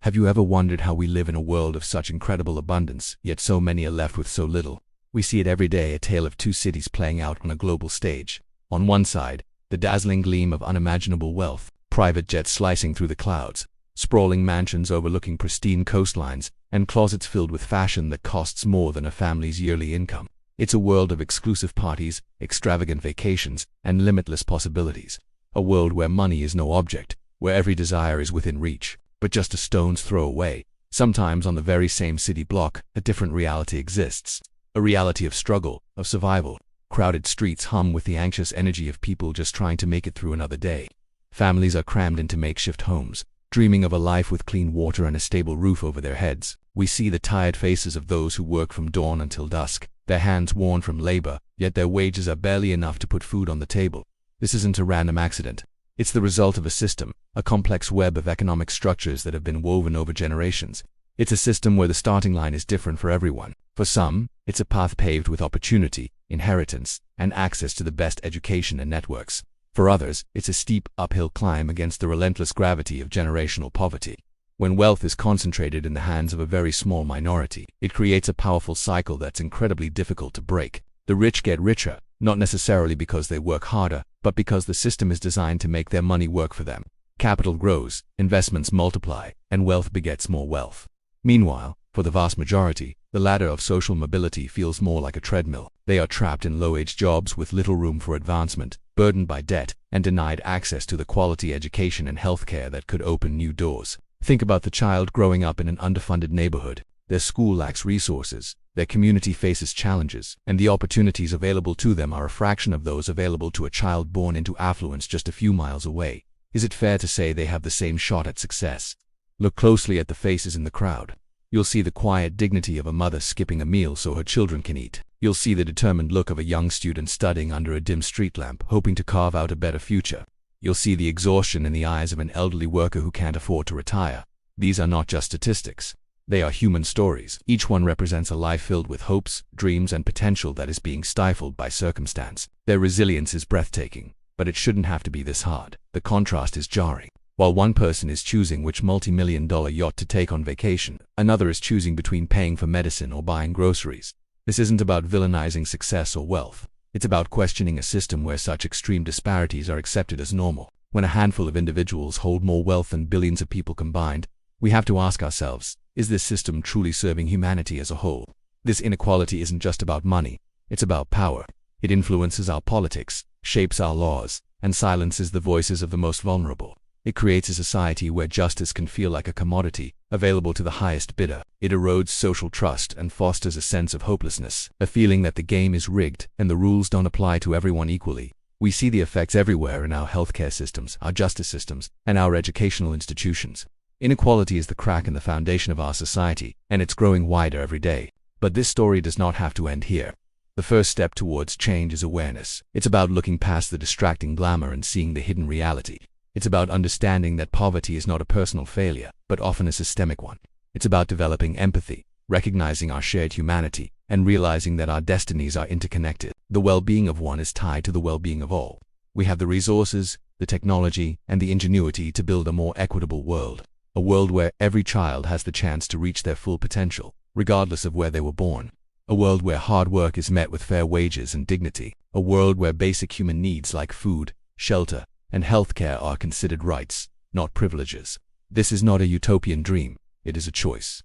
Have you ever wondered how we live in a world of such incredible abundance, yet so many are left with so little? We see it every day, a tale of two cities playing out on a global stage. On one side, the dazzling gleam of unimaginable wealth, private jets slicing through the clouds, sprawling mansions overlooking pristine coastlines, and closets filled with fashion that costs more than a family's yearly income. It's a world of exclusive parties, extravagant vacations, and limitless possibilities. A world where money is no object, where every desire is within reach, but just a stone's throw away. Sometimes on the very same city block, a different reality exists. A reality of struggle, of survival. Crowded streets hum with the anxious energy of people just trying to make it through another day. Families are crammed into makeshift homes, dreaming of a life with clean water and a stable roof over their heads. We see the tired faces of those who work from dawn until dusk, their hands worn from labor, yet their wages are barely enough to put food on the table. This isn't a random accident. It's the result of a system, a complex web of economic structures that have been woven over generations. It's a system where the starting line is different for everyone. For some, it's a path paved with opportunity, inheritance, and access to the best education and networks. For others, it's a steep, uphill climb against the relentless gravity of generational poverty. When wealth is concentrated in the hands of a very small minority, it creates a powerful cycle that's incredibly difficult to break. The rich get richer, not necessarily because they work harder, but because the system is designed to make their money work for them. Capital grows, investments multiply, and wealth begets more wealth. Meanwhile, for the vast majority, the ladder of social mobility feels more like a treadmill. They are trapped in low-wage jobs with little room for advancement, burdened by debt, and denied access to the quality education and healthcare that could open new doors. Think about the child growing up in an underfunded neighborhood. Their school lacks resources, their community faces challenges, and the opportunities available to them are a fraction of those available to a child born into affluence just a few miles away. Is it fair to say they have the same shot at success? Look closely at the faces in the crowd. You'll see the quiet dignity of a mother skipping a meal so her children can eat. You'll see the determined look of a young student studying under a dim street lamp, hoping to carve out a better future. You'll see the exhaustion in the eyes of an elderly worker who can't afford to retire. These are not just statistics. They are human stories. Each one represents a life filled with hopes, dreams, and potential that is being stifled by circumstance. Their resilience is breathtaking, but it shouldn't have to be this hard. The contrast is jarring. While one person is choosing which multi-million-dollar yacht to take on vacation, another is choosing between paying for medicine or buying groceries. This isn't about villainizing success or wealth. It's about questioning a system where such extreme disparities are accepted as normal. When a handful of individuals hold more wealth than billions of people combined, we have to ask ourselves, is this system truly serving humanity as a whole? This inequality isn't just about money. It's about power. It influences our politics, shapes our laws, and silences the voices of the most vulnerable. It creates a society where justice can feel like a commodity, available to the highest bidder. It erodes social trust and fosters a sense of hopelessness, a feeling that the game is rigged and the rules don't apply to everyone equally. We see the effects everywhere in our healthcare systems, our justice systems, and our educational institutions. Inequality is the crack in the foundation of our society, and it's growing wider every day. But this story does not have to end here. The first step towards change is awareness. It's about looking past the distracting glamour and seeing the hidden reality. It's about understanding that poverty is not a personal failure, but often a systemic one. It's about developing empathy, recognizing our shared humanity, and realizing that our destinies are interconnected. The well-being of one is tied to the well-being of all. We have the resources, the technology, and the ingenuity to build a more equitable world. A world where every child has the chance to reach their full potential, regardless of where they were born. A world where hard work is met with fair wages and dignity. A world where basic human needs like food, shelter, and healthcare are considered rights, not privileges. This is not a utopian dream. It is a choice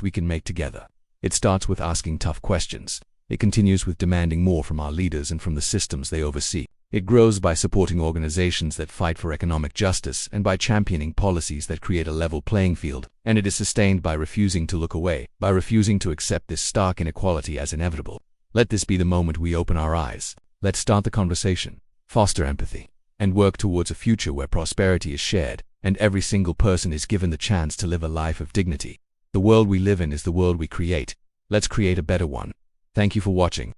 we can make together. It starts with asking tough questions. It continues with demanding more from our leaders and from the systems they oversee. It grows by supporting organizations that fight for economic justice and by championing policies that create a level playing field. And it is sustained by refusing to look away, by refusing to accept this stark inequality as inevitable. Let this be the moment we open our eyes. Let's start the conversation, foster empathy, and work towards a future where prosperity is shared and every single person is given the chance to live a life of dignity. The world we live in is the world we create. Let's create a better one. Thank you for watching.